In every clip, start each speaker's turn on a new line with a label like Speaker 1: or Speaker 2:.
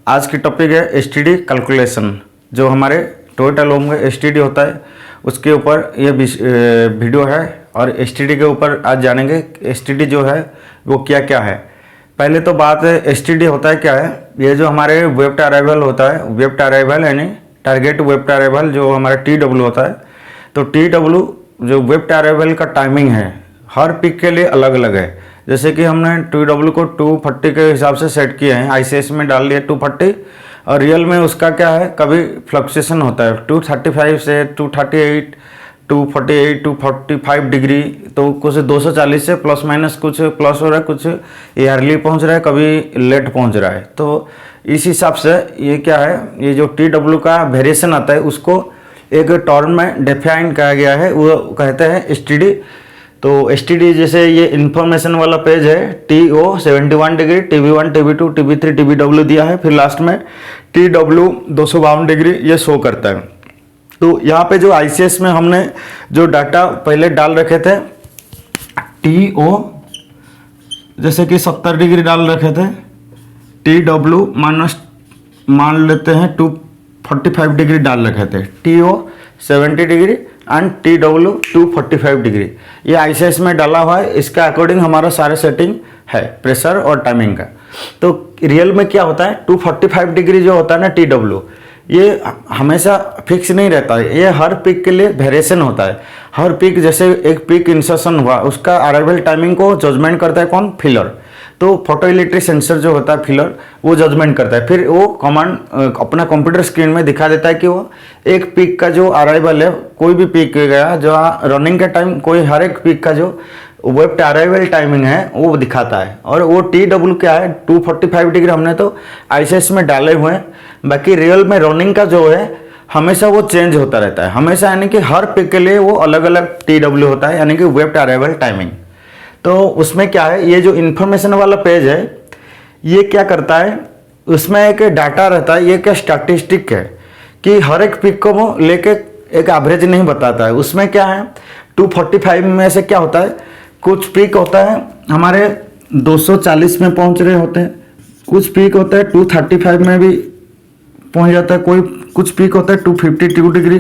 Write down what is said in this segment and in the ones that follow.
Speaker 1: आज की टॉपिक है एसटीडी कैलकुलेशन। जो हमारे टोयोटा लोम का एसटीडी होता है उसके ऊपर ये वीडियो है और एसटीडी के ऊपर आज जानेंगे एसटीडी जो है वो क्या क्या है। पहले तो बात है एसटीडी होता है क्या है। ये जो हमारे वेब अराइवल होता है, वेब अराइवल यानी टारगेट वेब अराइवल जो हमारा TW होता है। तो TW जो वेब अराइवल का टाइमिंग है हर पिक के लिए अलग अलग है। जैसे कि हमने TW को 240 के हिसाब से सेट किए हैं, ICS में डाल दिया 240 और रियल में उसका क्या है कभी फ्लक्चुएशन होता है 235 से 238 248 245 डिग्री। तो कुछ 240 से प्लस माइनस कुछ प्लस हो रहा है, कुछ ईयरली पहुंच रहा है, कभी लेट पहुंच रहा है। तो इस हिसाब से ये क्या है, ये जो TW का वेरिएशन आता है उसको एक टर्म में डिफाइन किया गया है, वो कहते हैं एसटीडी। तो एसटीडी जैसे ये इन्फॉर्मेशन वाला पेज है TO 71 degree, TB1 TB2 TB3 TBW दिया है, फिर लास्ट में TW 252 डिग्री ये शो करता है। तो यहाँ पे जो ICS में हमने जो डाटा पहले डाल रखे थे TO जैसे कि 70 डिग्री डाल रखे थे, TW मान लेते हैं 245 डिग्री डाल रखे थे, TO 70 degree and TW 245 degree ये ICS में डाला हुआ है। इसका अकॉर्डिंग हमारा सारे सेटिंग है प्रेशर और टाइमिंग का। तो रियल में क्या होता है 245 डिग्री जो होता है ना TW ये हमेशा फिक्स नहीं रहता है, ये हर पिक के लिए वेरिएशन होता है। हर पिक जैसे एक पिक इंसर्शन हुआ उसका अराइवल टाइमिंग को जजमेंट करता है कौन, फिलर। तो फोटो इलेक्ट्रिक सेंसर जो होता है फिलर वो जजमेंट करता है, फिर वो कमांड अपना कंप्यूटर स्क्रीन में दिखा देता है कि वो एक पिक का जो अराइवल है, कोई भी पिक गया जो रनिंग का टाइम, कोई हर एक पिक का जो वेब अराइवल टाइमिंग है वो दिखाता है। और वो TW क्या है 245 डिग्री हमने तो ICS में डाले हुए हैं, बाकी रियल में रनिंग का जो है हमेशा वो चेंज होता रहता है हमेशा, यानी कि हर पिक के लिए वो अलग अलग TW होता है, यानी कि वेब अराइवल टाइमिंग। तो उसमें क्या है, ये जो इन्फॉर्मेशन वाला पेज है ये क्या करता है, उसमें एक डाटा रहता है, ये क्या स्टैटिस्टिक है कि हर एक पिक को वो लेके एक एवरेज नहीं बताता है। उसमें क्या है 245 में से क्या होता है, कुछ पीक होता है हमारे 240 में पहुंच रहे होते हैं, कुछ पीक होता है 235 में भी पहुंच जाता है, कुछ पीक होता है 252 डिग्री,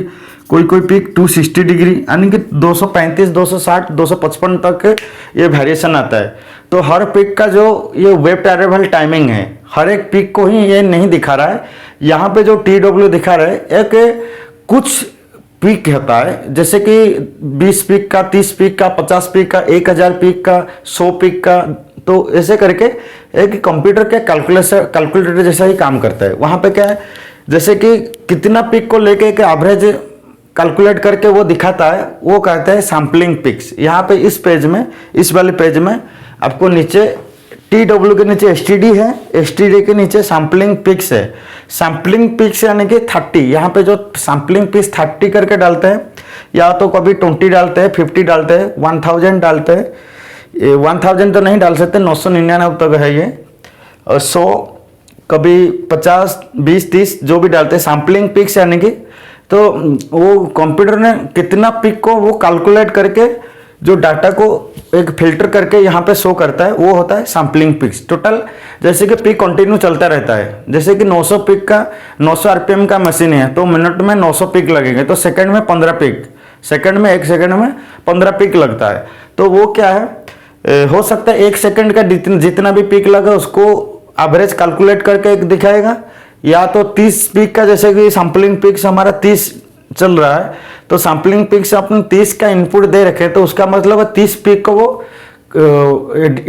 Speaker 1: कोई पीक 260 डिग्री, यानी कि 235 260 255 तक ये वेरिएशन आता है। तो हर पिक का जो ये वेब अराइवल टाइमिंग है हर एक पिक को ही ये नहीं दिखा रहा है। यहाँ पे जो TW दिखा रहा है एक कुछ पिक होता है, जैसे कि 20 पिक का, 30 पिक का, 50 पिक का, 1000 पिक का, 100 पिक का। तो ऐसे करके एक कंप्यूटर के कैलकुलेटर जैसा ही काम करता है। वहाँ पे क्या है जैसे कि कितना पिक को लेके एक एवरेज कैलकुलेट करके वो दिखाता है, वो कहते हैं सैम्पलिंग पिक्स। यहाँ पे इस पेज में, इस वाले पेज में आपको नीचे TW के नीचे STD है, STD के नीचे सैम्पलिंग पिक्स है। सैम्पलिंग पिक्स यानी कि 30, यहाँ पे जो सैम्पलिंग पिक्स 30 करके डालते हैं, या तो कभी 20 डालते हैं, 50 डालते हैं, 1000 डालते हैं। 1000 तो नहीं डाल सकते, 999 तक है ये, और 100 कभी 50 20 30 जो भी डालते हैं सैम्पलिंग पिक्स, यानी कि तो वो कंप्यूटर ने कितना पिक को वो कैलकुलेट करके जो डाटा को एक फिल्टर करके यहाँ पे शो करता है वो होता है सैम्पलिंग पिक्स। टोटल जैसे कि पिक कंटिन्यू चलता रहता है, जैसे कि 900 पिक का 900 RPM का मशीन है तो मिनट में 900 पिक लगेंगे, तो सेकंड में 15 पिक, सेकंड में 1 सेकंड में 15 पिक लगता है। तो वो क्या है हो सकता है 1 सेकंड का जितना भी पिक लगा उसको एवरेज कैलकुलेट करके एक दिखाएगा, या तो 30 पिक का, जैसे कि सैम्पलिंग पिक्स हमारा 30 चल रहा है तो सैम्पलिंग पिक्स अपने 30 का इनपुट दे रखे, तो उसका मतलब है 30 पिक को वो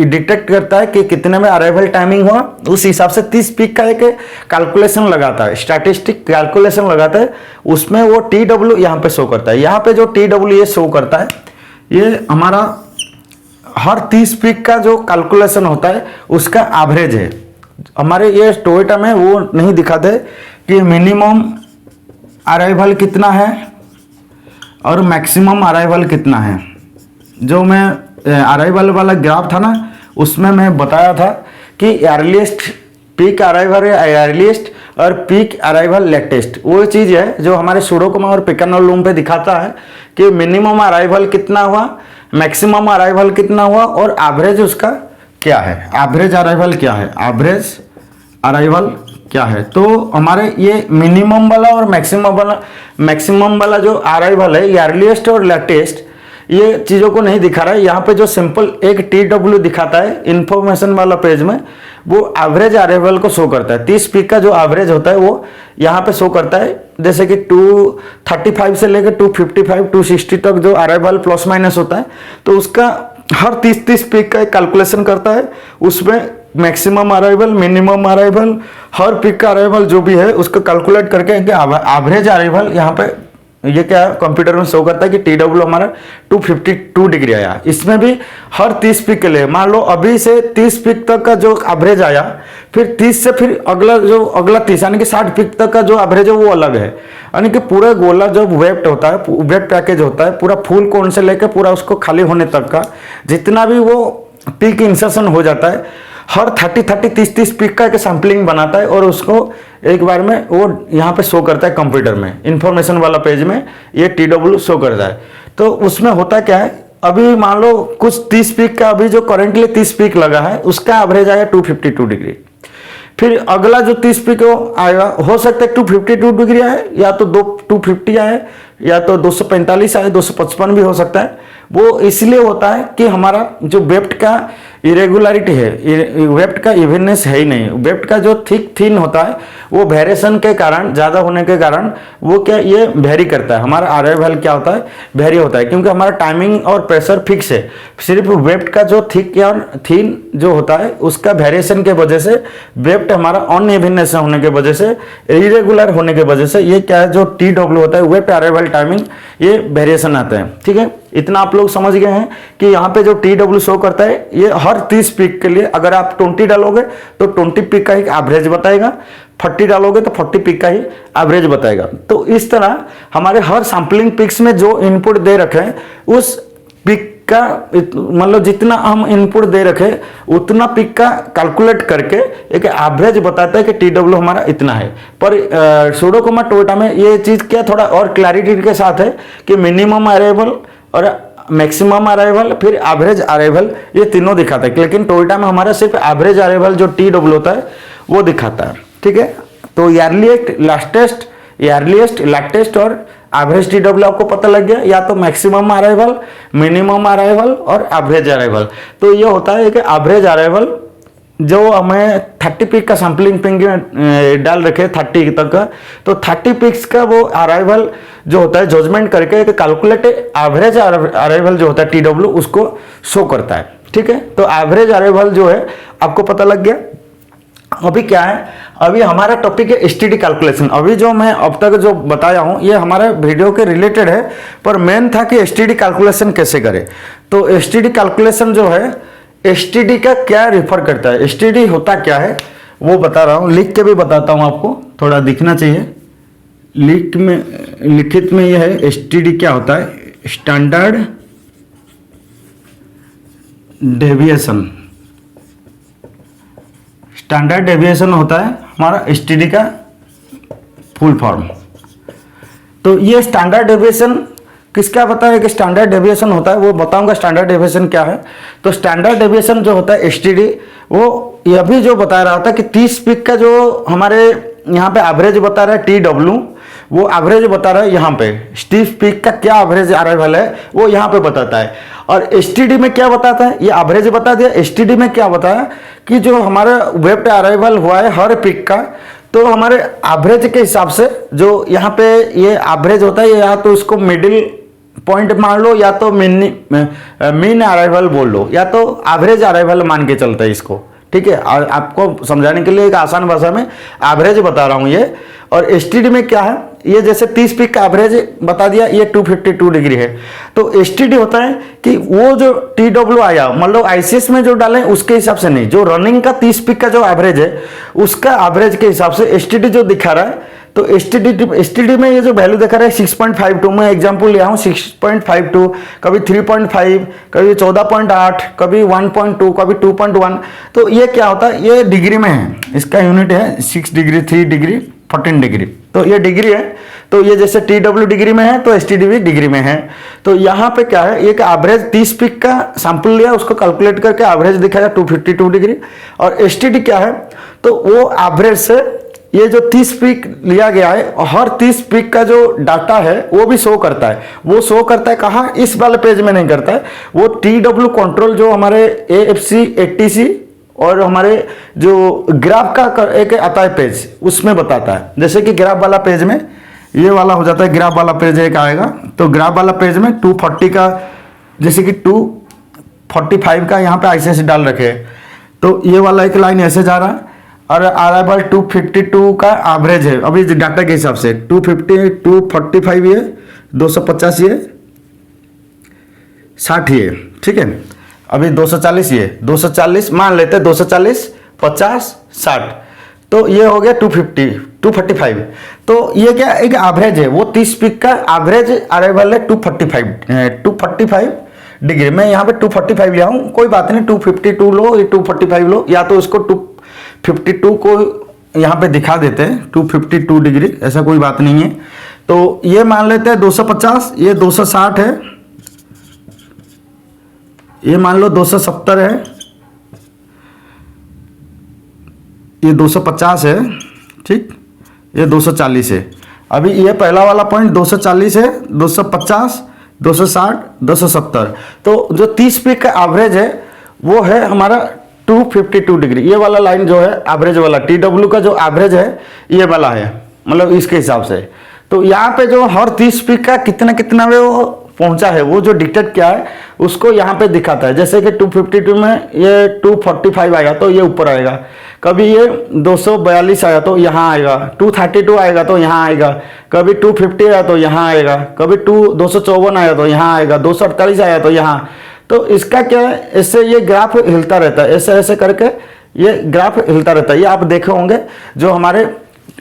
Speaker 1: डिटेक्ट करता है कि कितने में अराइवल टाइमिंग हुआ, उस हिसाब से 30 पिक का एक कैलकुलेशन लगाता है, स्टैटिस्टिक कैलकुलेशन लगाता है, उसमें वो TW यहाँ पे शो करता है। यहाँ पे जो TW ये शो करता है ये हमारा हर 30 पिक का जो कैलकुलेशन होता है उसका एवरेज है। हमारे ये टोयोटा में वो नहीं दिखाते कि मिनिमम अराइवल कितना है और मैक्सिमम अराइवल कितना है। जो मैं अराइवल वाला ग्राफ था ना उसमें मैं बताया था कि अर्लीस्ट पीक अराइवल है अर्लीस्ट और पीक अराइवल लेटेस्ट, वो चीज़ है जो हमारे सुडोकोमा और पिकानो लूम पे दिखाता है कि मिनिमम अराइवल कितना हुआ, मैक्सिमम अराइवल कितना हुआ और एवरेज उसका क्या है, एवरेज अराइवल क्या है, एवरेज अराइवल क्या है। तो हमारे ये मिनिमम वाला और मैक्सिमम वाला जो अराइवल है, ये अर्लीस्ट और लेटेस्ट, ये चीज़ों को नहीं दिखा रहा है। यहाँ पे जो सिंपल एक TW दिखाता है इन्फॉर्मेशन वाला पेज में, वो एवरेज अराइवल को शो करता है। 30 पीक का जो एवरेज होता है वो यहाँ पे शो करता है। जैसे कि 235 से लेकर 255 260 तक जो अराइवल प्लस माइनस होता है, तो उसका हर 30 पीक का एक कैलकुलेशन करता है। उसमें मैक्सिमम अराइवल, मिनिमम अराइवल, हर पिक का अराइवल जो भी है उसको कैलकुलेट करके एवरेज अराइवल यहाँ पे ये क्या कंप्यूटर में शो करता है कि TW हमारा 252 डिग्री आया। इसमें भी हर 30 पिक के लिए, मान लो अभी से 30 पिक तक का जो एवरेज आया, फिर 30 से फिर अगला 30 यानी कि 60 पिक तक का जो एवरेज है वो अलग है। यानी कि पूरा गोला जो वेब होता है, वेब पैकेज होता है, पूरा फुल कोण से लेकर पूरा उसको खाली होने तक का जितना भी वो पिक इंसर्शन हो जाता है, हर 30 पिक का एक सैम्पलिंग बनाता है और उसको एक बार में वो यहाँ पे शो करता है कंप्यूटर में, इंफॉर्मेशन वाला पेज में ये TW शो करता है। तो उसमें होता क्या है, अभी मान लो कुछ 30 पिक का अभी जो करेंटली 30 पिक लगा है उसका एवरेज आया 252 डिग्री। फिर अगला जो 30 पिक आएगा, हो सकता है 252 डिग्री आए, या तो 250 आए, या तो 245 आए, 255 भी हो सकता है। वो इसलिए होता है कि हमारा जो वेफ्ट का इरेगुलरिटी है, वेफ्ट का इवननेस है ही नहीं। वेफ्ट का जो थिन होता है वो वेरिएशन के कारण, ज़्यादा होने के कारण वो क्या ये वेरी करता है। हमारा अराइवल क्या होता है, वेरी होता है, क्योंकि हमारा टाइमिंग और प्रेशर फिक्स है। सिर्फ वेफ्ट का जो थिक या थिन जो होता है उसका वेरिएशन के वजह से, वेफ्ट हमारा अनइवननेस होने के वजह से, इरेगुलर होने के वजह से ये क्या है, जो TW होता है वेफ्ट अराइवल टाइमिंग, ये वेरिएशन आता है। ठीक है, इतना आप लोग समझ गए हैं कि यहाँ पे जो TW शो करता है ये हर 30 पिक के लिए, अगर आप 20 डालोगे तो 20 पिक का ही एवरेज बताएगा, 40 डालोगे तो 40 पिक का ही एवरेज बताएगा। तो इस तरह हमारे हर सैम्पलिंग पिक्स में जो इनपुट दे रखे हैं उस पिक का, मतलब जितना हम इनपुट दे रखे उतना पिक का कैलकुलेट करके एक एवरेज बताता है कि TW हमारा इतना है। पर सुडोकोमा टोयोटा में ये चीज़ क्या थोड़ा और क्लैरिटी के साथ है कि मिनिमम अराइवल और मैक्सिमम अराइवल फिर एवरेज अराइवल ये तीनों दिखाता है, लेकिन टोयोटा में हमारा सिर्फ एवरेज अराइवल जो TW होता है वो दिखाता है। ठीक है, तो अर्लीस्ट, लेटेस्ट और एवरेज TW आपको पता लग गया, या तो मैक्सिमम अराइवल, मिनिमम अराइवल और एवरेज अराइवल। तो ये होता है कि एवरेज अराइवल जो हमें 30 पिक का सैम्पलिंग पिंग डाल रखे 30 तक का, तो 30 पिक्स का वो अराइवल जो होता है जजमेंट करके एक कैलकुलेट एवरेज अराइवल जो होता है TW उसको शो करता है। ठीक है, तो एवरेज अराइवल जो है आपको पता लग गया। अभी क्या है, अभी हमारा टॉपिक है STD कैलकुलेशन। अभी जो मैं अब तक जो बताया हूँ ये हमारे वीडियो के रिलेटेड है, पर मेन था कि STD कैलकुलेशन कैसे करें। तो STD कैलकुलेशन जो है, STD का क्या रिफर करता है, STD होता क्या है वो बता रहा हूँ, लिख के भी बताता हूँ आपको, थोड़ा दिखना चाहिए। लिखित में यह है STD क्या होता है, स्टैंडर्ड डेविएशन। स्टैंडर्ड डेविएशन होता है हमारा STD का फुल फॉर्म। तो ये स्टैंडर्ड डेविएशन किसका पता है कि स्टैंडर्ड डेविएशन होता है, वो बताऊंगा स्टैंडर्ड डेविएशन क्या है। तो स्टैंडर्ड डेविएशन जो होता है STD, वो ये अभी जो बता रहा था कि 30 पिक का जो हमारे यहाँ पे एवरेज बता रहा है TW, वो एवरेज बता रहा है यहाँ पे। स्टीफ पिक का क्या एवरेज अराइवल है वो यहाँ पे बताता है, और STD में क्या बताता है, ये एवरेज बता दिया। STD में क्या बताया कि जो हमारा वेब अराइवल हुआ है हर पिक का, तो हमारे एवरेज के हिसाब से जो यहाँ पे ये एवरेज होता है, या तो उसको मिडिल पॉइंट मान लो, या तो मीन अराइवल बोल लो, या तो एवरेज अराइवल मान के चलता है इसको। ठीक है, और आपको समझाने के लिए एक आसान भाषा में एवरेज बता रहा हूँ ये। और STD में क्या है, ये जैसे 30 पिक का एवरेज बता दिया, ये 252 डिग्री है। तो STD होता है कि वो जो TW आया, मतलब ICS में जो डालें उसके हिसाब से नहीं, जो रनिंग का 30 पिक का जो एवरेज है उसका एवरेज के हिसाब से STD जो दिखा रहा है। तो STD में ये जो वैल्यू दिखा रहा है 6.52, मैं एग्जांपल लिया हूँ 6.52, कभी 3.5, कभी 14.8, कभी 1.2, कभी 2.1। तो ये क्या होता है, ये डिग्री में है, इसका यूनिट है 6 डिग्री, 3 डिग्री, 14 डिग्री। तो ये डिग्री है, तो ये जैसे TW डिग्री में है तो STD भी डिग्री में है। तो यहाँ पे क्या है, एक एवरेज 30 पिक का सैंपल लिया, उसको कैलकुलेट करके एवरेज दिखाया 252 डिग्री। और STD क्या है, तो वो एवरेज से ये जो 30 पिक लिया गया है, हर 30 पिक का जो डाटा है वो भी शो करता है। वो शो करता है कहाँ, इस वाले पेज में नहीं करता है, वो TW कंट्रोल जो हमारे AFC ATC और हमारे जो ग्राफ का एक आता है पेज, उसमें बताता है। जैसे कि ग्राफ वाला पेज में ये वाला हो जाता है, ग्राफ वाला पेज एक आएगा, तो ग्राफ वाला पेज में 240 का, जैसे कि 245 का यहाँ पे ICICI डाल रखे, तो ये वाला एक लाइन ऐसे जा रहा है और अराइवल 252 का एवरेज है अभी डाटा के हिसाब से। 250, 245 ये, 250 ये, 60 ये, ठीक है। अभी 240 ये, 240 मान लेते हैं, 240, 50, 60, तो ये हो गया 250, 245। तो ये क्या एक एवरेज है, वो 30 पिक का एवरेज अराइवल है 245 डिग्री। मैं यहाँ पे 245 लिया हूँ, कोई बात नहीं, 252 लो या 245 लो, या तो उसको 252 को यहाँ पे दिखा देते हैं 252 डिग्री, ऐसा कोई बात नहीं है। तो ये मान लेते हैं 250, ये 260 है, ये मान लो 270 है, ये 250 है, ठीक, ये 240 है। अभी ये पहला वाला पॉइंट 240 है, 250, 260, 270। तो जो 30 पिक का एवरेज है वो है हमारा 252 डिग्री। ये वाला लाइन जो है एवरेज वाला, TW का जो एवरेज है ये वाला है, मतलब इसके हिसाब से। तो यहाँ पे जो हर 30 पिक का कितना कितना वो पहुंचा है, वो जो डिटेक्ट किया है उसको यहाँ पे दिखाता है। जैसे कि 252 में ये 245 आएगा तो ये ऊपर आएगा, कभी ये 242 आया तो यहाँ आएगा, 232 आएगा तो यहाँ आएगा, कभी 250 आया तो यहाँ आएगा, कभी 254 आया तो यहाँ आएगा, 248 आया तो यहाँ। तो इसका क्या है, इससे ये ग्राफ हिलता रहता है, ऐसे ऐसे करके ये ग्राफ हिलता रहता है। ये आप देखे होंगे जो हमारे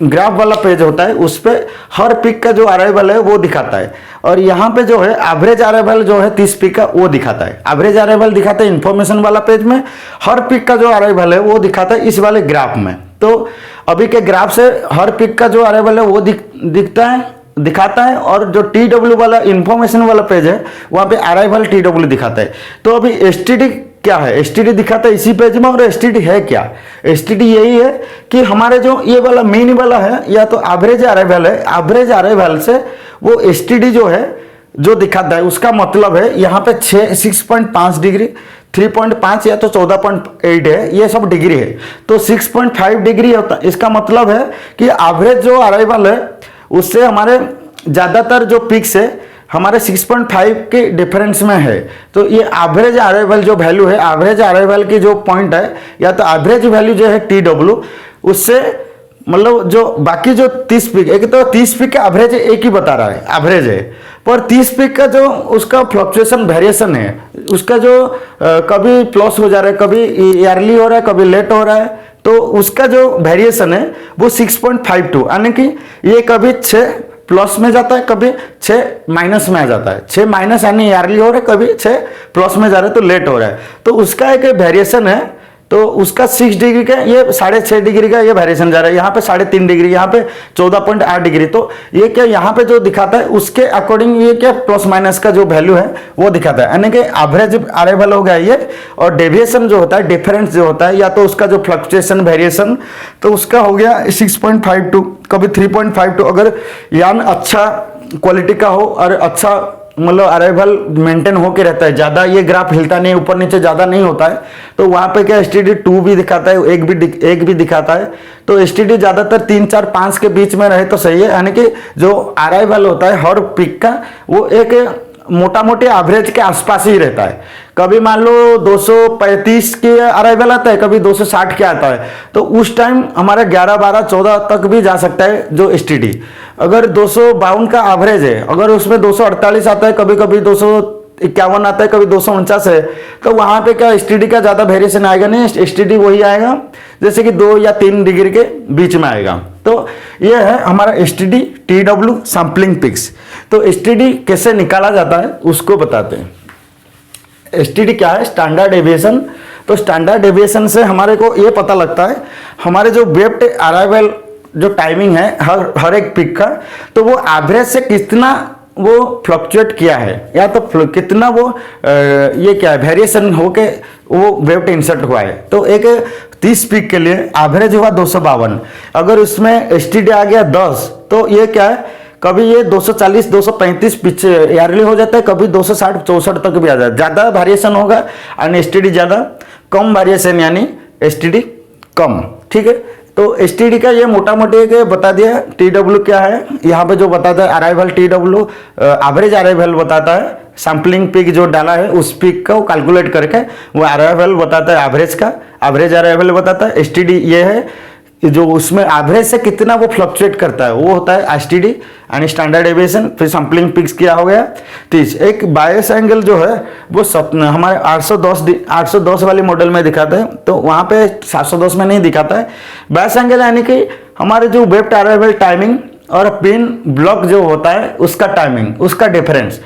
Speaker 1: ग्राफ वाला पेज होता है उस पे हर पिक का जो अराइवल है वो दिखाता है, और यहाँ पे जो है एवरेज अराइवल जो है 30 पिक का वो दिखाता है। एवरेज अराइवल दिखाता है इन्फॉर्मेशन वाला पेज में, हर पिक का जो अराइवल है वो दिखाता है इस वाले ग्राफ में। तो अभी के ग्राफ से हर पिक का जो अराइवल है वो दिखाता है, और जो TW वाला इंफॉर्मेशन वाला पेज है वहाँ पे अराइवल TW दिखाता है। तो अभी STD क्या है, STD दिखाता है इसी पेज में, और STD है क्या, STD यही है कि हमारे जो ये वाला मेन वाला है या तो एवरेज अराइवल है, एवरेज अराइवल से वो STD जो है जो दिखाता है उसका मतलब है यहाँ पे 6.5 डिग्री, 3.5 या तो 14.8 है, ये सब डिग्री है। तो 6.5 डिग्री होता है, इसका मतलब है कि एवरेज जो अराइवल है उससे हमारे ज़्यादातर जो पिक्स है हमारे 6.5 के डिफरेंस में है। तो ये एवरेज अराइवल जो वैल्यू है, एवरेज अराइवल की जो पॉइंट है या तो एवरेज वैल्यू जो है TW, उससे मतलब जो बाकी जो 30 पिक, एक तो 30 पिक का एवरेज एक ही बता रहा है, एवरेज है, पर 30 पिक का जो उसका फ्लक्चुएशन वेरिएशन है, उसका जो कभी प्लस हो जा रहा है, कभी ईयरली हो रहा है, कभी लेट हो रहा है, तो उसका जो वेरिएशन है वो 6.52, यानी कि ये कभी 6 प्लस में जाता है, कभी 6 माइनस में आ जाता है। 6 माइनस यानी ईयरली हो रहा है, कभी 6 प्लस में जा रहा है तो लेट हो रहा है। तो उसका एक वेरिएशन है, तो उसका 6 डिग्री का ये 6.5 डिग्री का ये वेरिएशन जा रहा है, यहाँ पे 3.5 डिग्री, यहाँ पे 14.8 डिग्री। तो ये क्या यहाँ पे जो दिखाता है उसके अकॉर्डिंग ये क्या प्लस माइनस का जो वैल्यू है वो दिखाता है, यानी कि एवरेज अराइवल हो गया ये। और डेविएशन जो होता है, डिफरेंस जो होता है, या तो उसका जो फ्लक्चुएशन वेरिएशन, तो उसका हो गया 6.52, कभी 3.52। अगर यान अच्छा क्वालिटी का हो और अच्छा मतलब अराइवल मेंटेन होके रहता है, ज़्यादा ये ग्राफ हिलता नहीं, ऊपर नीचे ज़्यादा नहीं होता है, तो वहाँ पे क्या STD 2 भी दिखाता है, एक भी दिखाता है। तो STD ज़्यादातर 3, 4, 5 के बीच में रहे तो सही है, यानी कि जो अराइवल होता है हर पिक का वो एक मोटा मोटी एवरेज के आसपास ही रहता है। कभी मान लो 235 के अराइवल आता है, कभी 260 के आता है, तो उस टाइम हमारा 11, 12, 14 तक भी जा सकता है जो STD। अगर 252 का एवरेज है, अगर उसमें 248 आता है, कभी कभी 251 आता है, कभी 249 है, तो वहां पे क्या STD का ज्यादा वेरिएशन आएगा नहीं, STD वही आएगा जैसे कि 2 या 3 डिग्री के बीच में आएगा। तो ये है हमारा STD TW सैंपलिंग पिक्स। तो STD कैसे निकाला जाता है उसको बताते हैं। STD क्या है, स्टैंडर्ड डेविएशन। तो स्टैंडर्ड डेविएशन से हमारे को ये पता लगता है हमारे जो वेव्ड अराइवल जो टाइमिंग है हर एक पिक का, तो वो एवरेज से कितना वो फ्लक्चुएट किया है, या तो कितना वो ये क्या है वेरिएशन होके वो वेव्ड इंसर्ट हुआ है। तो एक 30 पीक के लिए एवरेज हुआ 252। अगर उसमें एसटीडी आ गया 10 तो ये क्या है, कभी ये 240 235 पीछे यारली हो जाता है, कभी 260 64 तक भी आ जाता है। ज़्यादा वेरिएशन होगा और एसटीडी ज़्यादा, कम वेरिएशन यानी एसटीडी कम। ठीक है, तो एसटीडी का ये मोटा मोटी के बता दिया। टीडब्ल्यू क्या है यहाँ पे जो बताता है, अराइवल टीडब्ल्यू एवरेज अराइवल बताता है। सैम्पलिंग पिक जो डाला है उस पिक को कैलकुलेट करके वो अराइवल बताता है, एवरेज का एवरेज अराइवल बताता है। एसटीडी ये है जो उसमें एवरेज से कितना वो फ्लक्चुएट करता है, वो होता है एसटीडी एंड स्टैंडर्ड डेविएशन। फिर सैम्पलिंग पिक्स क्या हो गया 30। एक बायस एंगल जो है वो हमारे 810 वाली मॉडल में दिखाता है, तो वहाँ पे 710 में नहीं दिखाता है। बायस एंगल यानी कि हमारे जो वेब अराइवल टाइमिंग और पिन ब्लॉक जो होता है उसका टाइमिंग, उसका डिफरेंस।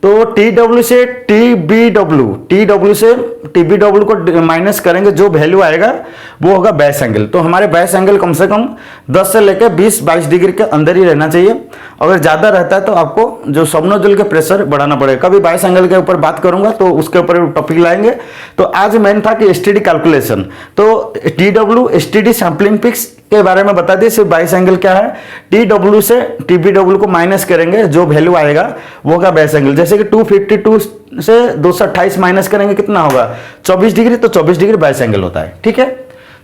Speaker 1: तो TW से TBW से TBW को माइनस करेंगे, जो वैल्यू आएगा वो होगा बेस एंगल। तो हमारे बेस एंगल कम से कम 10 से लेकर 20-22 डिग्री के अंदर ही रहना चाहिए। अगर ज़्यादा रहता है तो आपको जो सबनोजल के प्रेशर बढ़ाना पड़ेगा। कभी बेस एंगल के ऊपर बात करूंगा तो उसके ऊपर टॉपिक लाएंगे। तो आज मेन था कि एसटीडी कैलकुलेशन। तो TW एसटीडी सैम्पलिंग पिक्स के बारे में बता दिए। सिर्फ बाइस एंगल क्या है, TW से TBW को माइनस करेंगे, जो वैल्यू आएगा वो होगा बेस एंगल। जैसे कि 252 से 228 माइनस करेंगे कितना होगा 24 डिग्री, तो 24 डिग्री बेस एंगल होता है। ठीक है,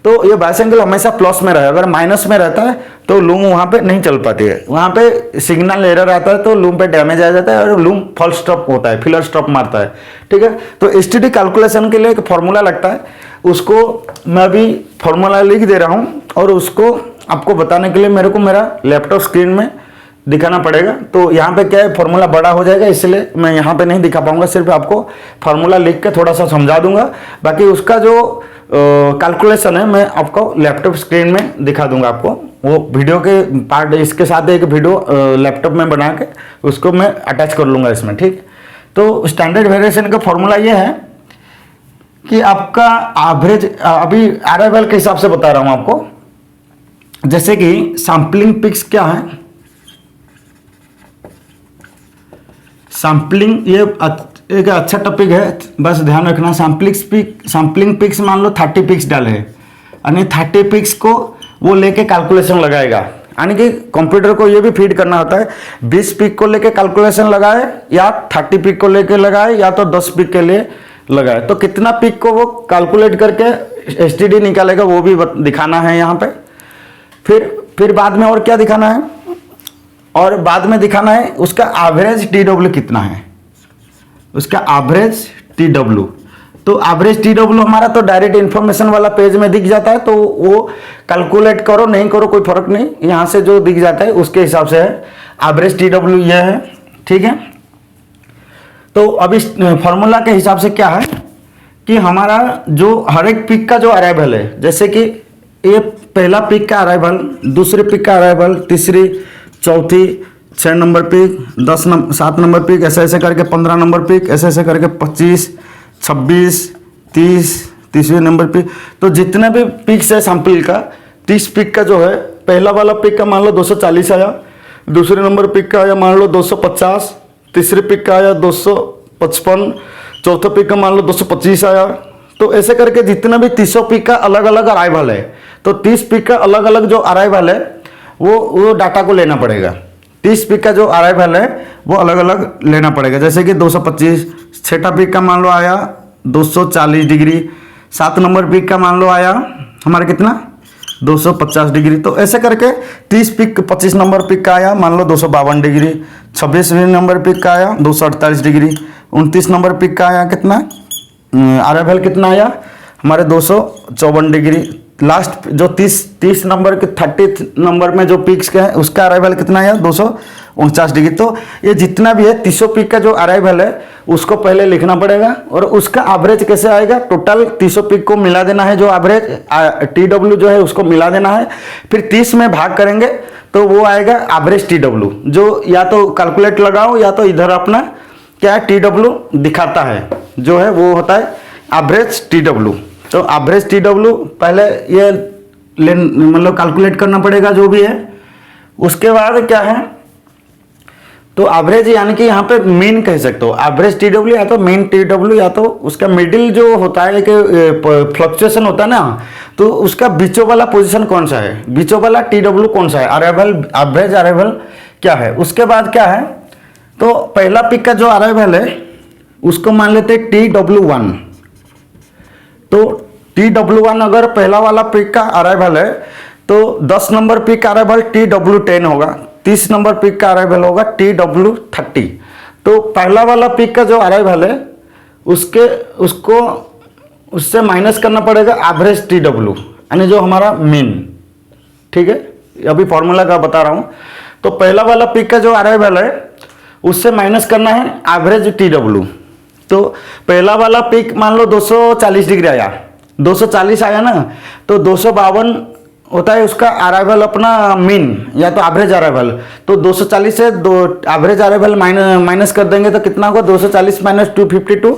Speaker 1: तो ये बेस एंगल हमेशा प्लस में रहे। अगर माइनस में रहता है तो लूम वहां पे नहीं चल पाती है, वहां पे सिग्नल एरर आता है, तो लूम पे डैमेज आ जाता है और लूम फॉल स्टॉप होता है, फिलर स्टॉप मारता है। ठीक है, तो एसटीडी कैलकुलेशन के लिए एक फॉर्मूला लगता है, उसको मैं अभी फॉर्मूला लिख दे रहा हूं और उसको आपको बताने के लिए मेरे को मेरा लैपटॉप स्क्रीन में दिखाना पड़ेगा। तो यहाँ पे क्या है, फॉर्मूला बड़ा हो जाएगा, इसलिए मैं यहाँ पे नहीं दिखा पाऊंगा, सिर्फ आपको फॉर्मूला लिख के थोड़ा सा समझा दूंगा। बाकी उसका जो कैलकुलेशन है मैं आपको लैपटॉप स्क्रीन में दिखा दूंगा। आपको वो वीडियो के पार्ट, इसके साथ एक वीडियो लैपटॉप में बना के उसको मैं अटैच कर लूँगा इसमें। ठीक, तो स्टैंडर्ड वेरिएशन का फॉर्मूला ये है कि आपका एवरेज, अभी अराइवल के हिसाब से बता रहा हूँ आपको। जैसे कि सैम्पलिंग पिक्स क्या है, सैम्पलिंग ये एक अच्छा टॉपिक है, बस ध्यान रखना। सैम्पलिंग पिक्स मान लो 30 पिक्स डाले हैं, यानी 30 पिक्स को वो लेके कैलकुलेशन लगाएगा। यानी कि कंप्यूटर को ये भी फीड करना होता है, 20 पिक को लेके कैलकुलेशन लगाए या 30 पिक को लेके लगाए या तो 10 पिक के लिए लगाए। तो कितना पिक को वो कैलकुलेट करके एसटीडी निकालेगा वो भी दिखाना है यहाँ पे। फिर बाद में और क्या दिखाना है, और बाद में दिखाना है उसका एवरेज TW कितना है, उसका एवरेज TW। तो एवरेज TW हमारा तो डायरेक्ट इन्फॉर्मेशन वाला पेज में दिख जाता है, तो वो कैलकुलेट करो नहीं करो कोई फर्क नहीं, यहाँ से जो दिख जाता है उसके हिसाब से है। एवरेज TW यह है। ठीक है, तो अब इस फॉर्मूला के हिसाब से क्या है कि हमारा जो हर एक पिक का जो अराइवल है, जैसे कि ये पहला पिक का अराइवल, दूसरे पिक का अराइवल, तीसरी, चौथी, 6 नंबर पिक, 7 नंबर पिक, ऐसे ऐसे करके 15 नंबर पिक, ऐसे ऐसे करके 25, 26, 30, 30वें नंबर पिक। तो जितने भी पिक्स है सैंपल का, 30 पिक का जो है, पहला वाला पिक का मान लो 240 आया, दूसरे नंबर पिक का आया मान लो 250, तीसरे पिक का आया 255, चौथे पिक का मान लो 225 आया। तो ऐसे करके जितना भी 300 पिक का अलग अलग अराइवल है, तो 30 पिक का अलग अलग जो अराइवल है वो डाटा को लेना पड़ेगा। 30 पिक का जो अराइवल है वो अलग अलग लेना पड़ेगा। जैसे कि 225, छठा पिक का मान लो आया 240 डिग्री, 7 नंबर पिक का मान लो आया हमारा कितना 250 डिग्री। तो ऐसे करके 30 पिक, 25 नंबर पिक का आया मान लो 252 डिग्री, 26वें नंबर पिक का आया 248 डिग्री, 29 नंबर पिक का आया कितना अराइवल कितना आया हमारे 254 डिग्री। लास्ट जो 30 नंबर के 30 नंबर में जो पिक्स के हैं उसका अराइवल कितना आया 249 डिग्री। तो ये जितना भी है 300 पिक का जो अराइवल है उसको पहले लिखना पड़ेगा, और उसका एवरेज कैसे आएगा, टोटल 300 पिक को मिला देना है, जो एवरेज TW जो है उसको मिला देना है, फिर 30 में भाग करेंगे तो वो आएगा एवरेज TW, जो या तो कैलकुलेट लगाओ या तो इधर अपना क्या TW दिखाता है, जो है वो होता है एवरेज TW। तो एवरेज TW पहले ये मतलब कैलकुलेट करना पड़ेगा जो भी है। उसके बाद क्या है, तो एवरेज यानी कि यहाँ पे मीन कह सकते हो, एवरेज टी डब्ल्यू या तो मीन टी डब्ल्यू या तो उसका मिडिल जो होता है कि फ्लक्चुएशन होता है ना, तो उसका बीचों वाला पोजीशन कौन सा है, बीचों वाला टी डब्ल्यू कौन सा है, अराइवल एवरेज अराइवल क्या है। उसके बाद क्या है, तो पहला पिक का जो अराइवल है उसको मान लेते हैं टी डब्ल्यू वन। तो टी डब्ल्यू वन अगर पहला वाला पिक का अराइवल है तो 10 नंबर पिक का अराइवल टी डब्ल्यू 10 होगा, 30 नंबर पिक का अराइवल होगा टी डब्ल्यू 30। तो पहला वाला पिक का जो अराइवल है उसको उससे माइनस करना पड़ेगा एवरेज टी डब्ल्यू यानी जो हमारा मीन, ठीक है, अभी फॉर्मूला का बता रहा हूँ। तो पहला वाला पिक का जो अराइवल है उससे माइनस करना है एवरेज टी डब्ल्यू। तो पहला वाला पिक मान लो 240 डिग्री आया, 240 आया ना, तो 252 होता है उसका अराइवल अपना मीन या तो एवरेज अराइवल। तो 240 से एवरेज अराइवल माइनस कर देंगे तो कितना होगा, 240 माइनस 252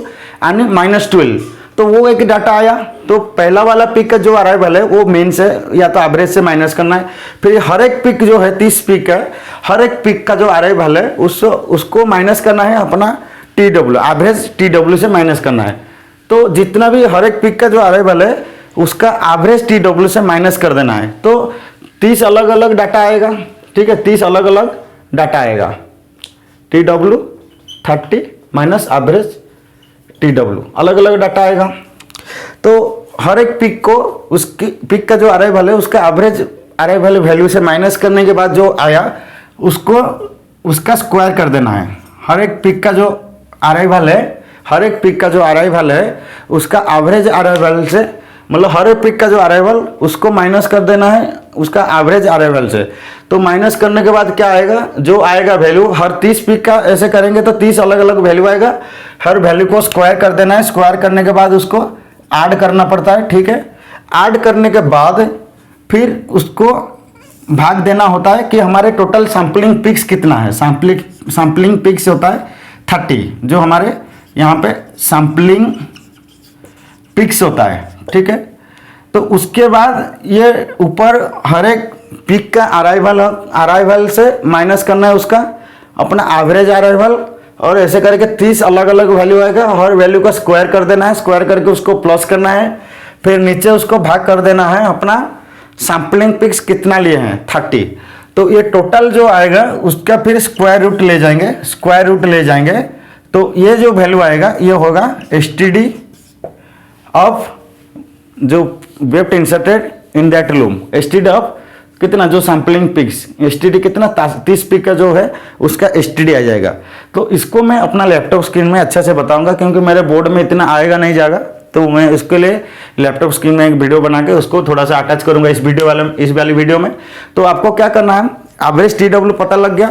Speaker 1: यानी -12। तो वो एक डाटा आया। तो पहला वाला पिक का जो अराइवल है वो मीन से या तो एवरेज से माइनस करना है। फिर हर एक पिक जो है 30 पिक है, हर एक पिक का जो अराइवल है उसको माइनस करना है अपना T W, average T W से माइनस करना है। तो जितना भी हर एक पिक का जो अराइवल है उसका एवरेज टी डब्ल्यू से माइनस कर देना है। तो 30 अलग अलग डाटा आएगा, ठीक है, 30 अलग अलग डाटा आएगा, T W 30 minus average T W अलग अलग डाटा आएगा। तो हर एक पिक को उसकी पिक का जो अराइवल है उसका एवरेज अराइवल वैल्यू से माइनस करने के बाद जो आया उसको उसका स्क्वायर कर देना है। हर एक पिक का जो अराइवल है, हर एक पिक का जो अराइवल है उसका एवरेज अराइवल से, मतलब हर एक पिक का जो अराइवल उसको माइनस कर देना है उसका एवरेज अराइवल से। तो माइनस करने के बाद क्या आएगा, जो आएगा वैल्यू, हर 30 पिक का ऐसे करेंगे तो 30 अलग अलग वैल्यू आएगा, हर वैल्यू को स्क्वायर कर देना है। स्क्वायर करने के बाद उसको ऐड करना पड़ता है, ठीक है। ऐड करने के बाद फिर उसको भाग देना होता है कि हमारे टोटल सैम्पलिंग पिक्स कितना है। सैम्पलिंग पिक्स होता है 30, जो हमारे यहाँ पे सैम्पलिंग पिक्स होता है, ठीक है। तो उसके बाद ये ऊपर हर एक पिक का अराइवल से माइनस करना है उसका अपना एवरेज अराइवल, और ऐसे करके 30 अलग अलग वैल्यू आएगा, हर वैल्यू का स्क्वायर कर देना है, स्क्वायर करके उसको प्लस करना है, फिर नीचे उसको भाग कर देना है अपना सैम्पलिंग पिक्स कितना लिए हैं 30। तो ये टोटल जो आएगा उसका फिर स्क्वायर रूट ले जाएंगे। तो ये जो वैल्यू आएगा ये होगा एसटीडी ऑफ जो web inserted in that loom, STD of कितना, जो सैम्पलिंग पिक्स, एसटीडी कितना 30 पिक का जो है उसका एसटीडी आ जाएगा। तो इसको मैं अपना लैपटॉप स्क्रीन में अच्छा से बताऊंगा क्योंकि मेरे बोर्ड में इतना आएगा नहीं जाएगा, तो मैं इसके लिए लैपटॉप स्क्रीन में एक वीडियो बना के उसको थोड़ा सा अटैच करूंगा इस वाली वीडियो में। तो आपको क्या करना है, एवरेज टी डब्ल्यू पता लग गया,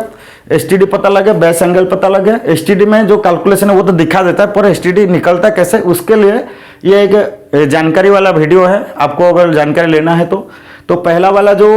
Speaker 1: एसटीडी पता लग गया, बेस एंगल पता लग गया। एसटीडी में जो कैलकुलेशन है वो तो दिखा देता है, पर एसटीडी निकलता कैसे उसके लिए ये एक जानकारी वाला वीडियो है। आपको अगर जानकारी लेना है तो पहला वाला जो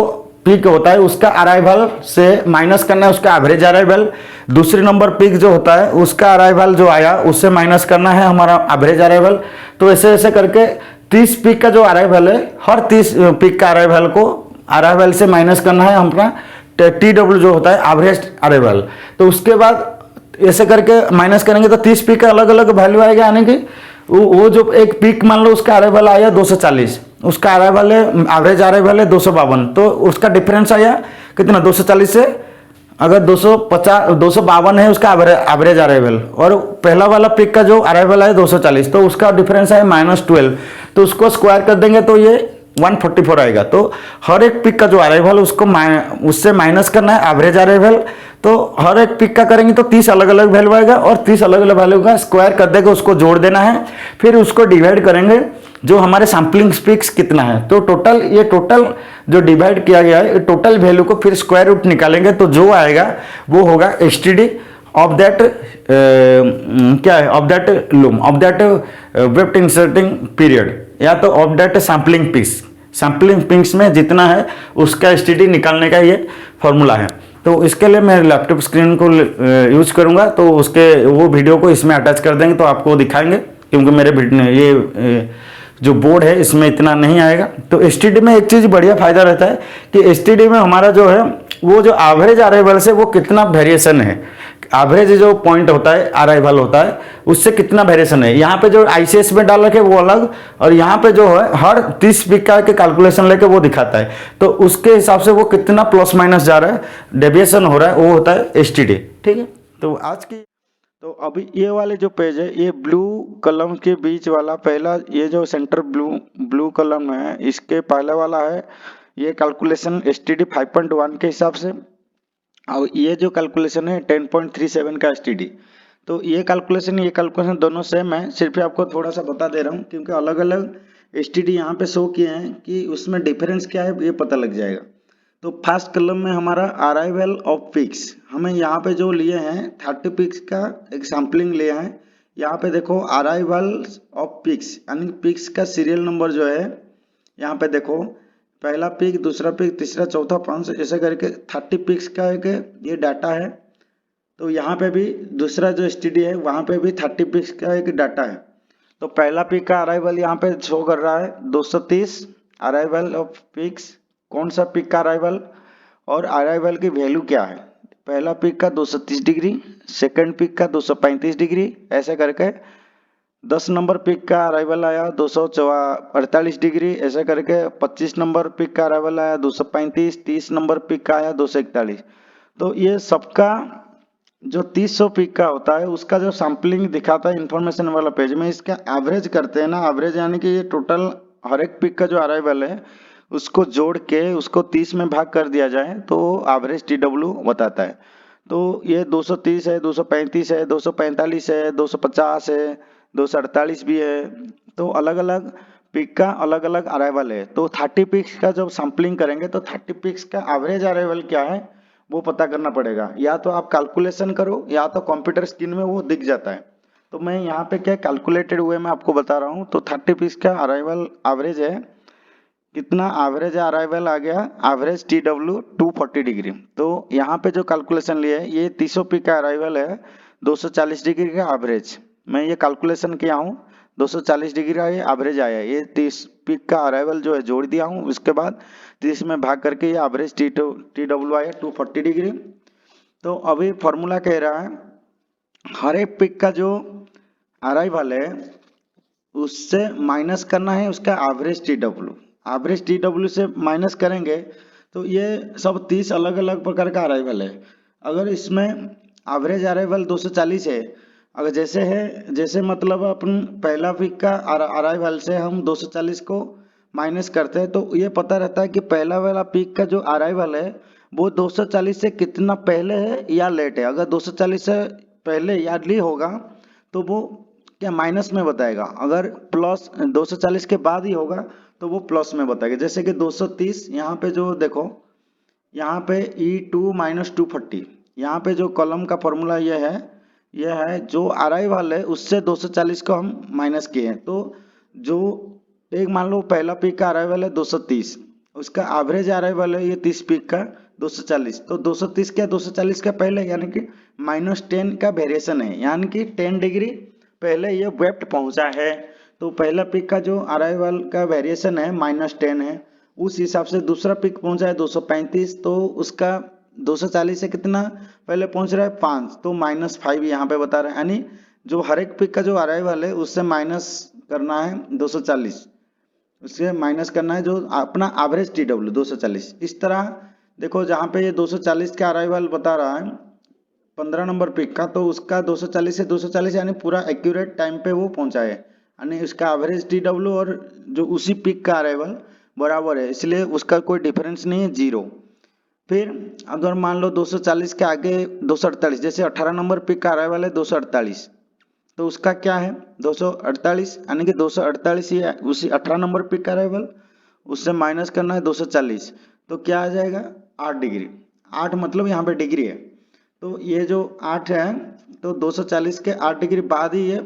Speaker 1: पिक होता है उसका अराइवल से माइनस करना है उसका एवरेज अराइवल। दूसरी नंबर पिक जो होता है उसका अराइवल जो आया उससे माइनस करना है हमारा एवरेज अराइवल। तो ऐसे ऐसे करके 30 पिक का जो अराइवल है, हर 30 पिक का अराइवल को अराइवल से माइनस करना है अपना टी डब्ल्यू जो होता है एवरेज अराइवल। तो उसके बाद ऐसे करके माइनस करेंगे तो 30 पिक का अलग अलग वैल्यू आएगा, यानी कि वो जो एक पिक मान लो उसका अराइवल आया 240, उसका अराइवल है एवरेज अराइवल है 252, तो उसका डिफरेंस आया कितना 240 से, अगर 252 है उसका एवरेज अराइवल, और पहला वाला पिक का जो अराइवल है 240, तो उसका डिफरेंस है -12। तो उसको स्क्वायर कर देंगे तो ये 144 आएगा। तो हर एक पिक का जो अराइवल उसको उससे माइनस करना है एवरेज अराइवल। तो हर एक पिक का करेंगे तो 30 अलग अलग वैल्यू आएगा, और 30 अलग अलग वैल्यू का स्क्वायर कर देगा, उसको जोड़ देना है, फिर उसको डिवाइड करेंगे जो हमारे सैम्पलिंग पिक्स कितना है। तो टोटल जो डिवाइड किया गया है टोटल वैल्यू को फिर स्क्वायर रूट निकालेंगे, तो जो आएगा वो होगा एसटीडी ऑफ दैट क्या है, of that loom, of that web inserting period, या तो of that sampling picks. Sampling picks में जितना है उसका एसटीडी निकालने का ये फॉर्मूला है। तो इसके लिए मैं लैपटॉप स्क्रीन को यूज करूंगा, तो वो वीडियो को इसमें अटैच कर देंगे तो आपको दिखाएंगे, क्योंकि मेरे ये जो बोर्ड है इसमें इतना नहीं आएगा। तो एसटीडी में एक चीज़ बढ़िया फायदा रहता है कि एसटीडी में हमारा जो है वो जो एवरेज अराइवल से वो कितना वेरिएशन है, एवरेज जो पॉइंट होता है अराइवल होता है उससे कितना वेरिएशन है। यहाँ पे जो आईसीएस में डाल रखे वो अलग, और यहाँ पे जो है हर 30 पिक का के कैलकुलेशन लेके वो दिखाता है, तो उसके हिसाब से वो कितना प्लस माइनस जा रहा है, डेविएशन हो रहा है, वो होता है एसटीडी। ठीक है, तो आज की तो अभी ये वाले जो पेज है, ये ब्लू कलम के बीच वाला पहला, ये जो सेंटर ब्लू कलम है, इसके पहले वाला है ये कैलकुलेशन एसटीडी 5.1 के हिसाब से, और ये जो कैलकुलेशन है 10.37 का एसटीडी। तो ये कैलकुलेशन दोनों सेम है, सिर्फ आपको थोड़ा सा बता दे रहा हूँ क्योंकि अलग अलग एसटीडी यहाँ पे शो किए हैं कि उसमें डिफरेंस क्या है ये पता लग जाएगा। तो फर्स्ट कॉलम में हमारा अराइवल ऑफ पिक्स, हमें यहाँ पे जो लिए हैं 30 पिक्स का एक सैम्पलिंग लिए हैं। यहाँ पे देखो अराइवल ऑफ पिक्स यानी पिक्स का सीरियल नंबर जो है, यहाँ पे देखो पहला पिक, दूसरा पिक, तीसरा, चौथा, 5 ऐसे करके 30 पिक्स का एक ये डाटा है। तो यहाँ पे भी दूसरा जो एसटीडी है वहाँ पे भी 30 पिक्स का एक डाटा है। तो पहला पिक का अराइवल यहाँ पे शो कर रहा है 230 अराइवल ऑफ पिक्स, कौन सा पिक का अराइवल और अराइवल की वैल्यू क्या है। पहला पिक का 230 डिग्री, सेकंड पिक का 235 डिग्री, ऐसे करके 10 नंबर पिक का अराइवल आया 248 डिग्री, ऐसे करके 25 नंबर पिक का अराइवल आया 235, 30 नंबर पिक का आया 241। तो ये सबका जो 300 पिक का होता है उसका जो सैम्पलिंग दिखाता है इन्फॉर्मेशन वाला पेज में, इसका एवरेज करते हैं ना, एवरेज यानी कि ये टोटल हर एक पिक का जो अराइवल है उसको जोड़ के उसको 30 में भाग कर दिया जाए तो एवरेज टीडब्ल्यू बताता है। तो ये 230 है, 235 है, 245 है, 250 है, 248 भी है। तो अलग अलग पिक का अलग अलग अराइवल है। तो 30 पिक्स का जब सैम्पलिंग करेंगे तो 30 पिक्स का एवरेज अराइवल क्या है वो पता करना पड़ेगा, या तो आप कैलकुलेशन करो या तो कंप्यूटर स्क्रीन में वो दिख जाता है। तो मैं यहाँ पे क्या कैलकुलेटेड वे में आपको बता रहा हूँ। तो 30 पिक्स का अराइवल एवरेज है, कितना एवरेज अराइवल आ गया, एवरेज टी डब्ल्यू 240 डिग्री। तो यहाँ पे जो कैलकुलेशन लिया है ये 300 पिक का अराइवल है 240 डिग्री का एवरेज, मैं ये कैलकुलेशन किया हूँ 240 डिग्री का ये एवरेज आया, ये 30 पिक का अराइवल जो है जोड़ दिया हूँ, उसके बाद 30 में भाग करके ये एवरेज टी डब्ल्यू आया 240 डिग्री। तो अभी फॉर्मूला कह रहा है हर एक पिक का जो अराइवल है उससे माइनस करना है उसका average T W, average T W से माइनस करेंगे तो ये सब 30 अलग अलग प्रकार का अराइवल है। अगर इसमें एवरेज अराइवल 240 है, अगर जैसे मतलब अपन पहला पिक का अराइवल से हम 240 को माइनस करते हैं तो ये पता रहता है कि पहला वाला पिक का जो अराइवल है वो 240 से कितना पहले है या लेट है। अगर 240 से पहले या ली होगा तो वो क्या माइनस में बताएगा, अगर प्लस 240 के बाद ही होगा तो वो प्लस में बताएगा। जैसे कि 230 यहाँ पे जो देखो यहाँ पे E2 माइनस 240, यहाँ पे जो कॉलम का फॉर्मूला ये है जो अराइवल है उससे 240 को हम माइनस किए हैं। तो जो एक मान लो पहला पिक का अराइवल है 230, उसका एवरेज अराइवल है ये 30 पिक का 240, तो 230 क्या 240 का पहले यानी कि -10 का वेरिएशन है, यानी कि 10 डिग्री पहले ये वेफ्ट पहुंचा है। तो पहला पिक का जो अराइवल का वेरिएशन है -10 है, उस हिसाब से दूसरा पिक पहुंचा है 235, तो उसका 240 से कितना पहले पहुंच रहा है 5, तो -5 यहाँ पे बता रहा है, यानी जो हर एक पिक का जो अराइवल है उससे माइनस करना है 240, उससे माइनस करना है जो अपना एवरेज टी डब्ल्यू 240। इस तरह देखो जहाँ पे ये 240 का अराइवल बता रहा है 15 नंबर पिक का, तो उसका 240 से 240 यानी पूरा एक्यूरेट टाइम पे वो पहुंचा है, यानी उसका एवरेज टी डब्ल्यू और जो उसी पिक का अराइवल बराबर है, इसलिए उसका कोई डिफरेंस नहीं है, 0। फिर अगर मान लो 240 के आगे 248, जैसे 18 नंबर पिक का अराइवल है 248, तो उसका क्या है 248, यानी कि 248 ये उसी 18 नंबर पिक का अराइवल, उससे माइनस करना है 240, तो क्या आ जाएगा 8 डिग्री, 8 मतलब यहाँ पे डिग्री है। तो ये जो 8 है तो 240 के 8 डिग्री बाद ही ये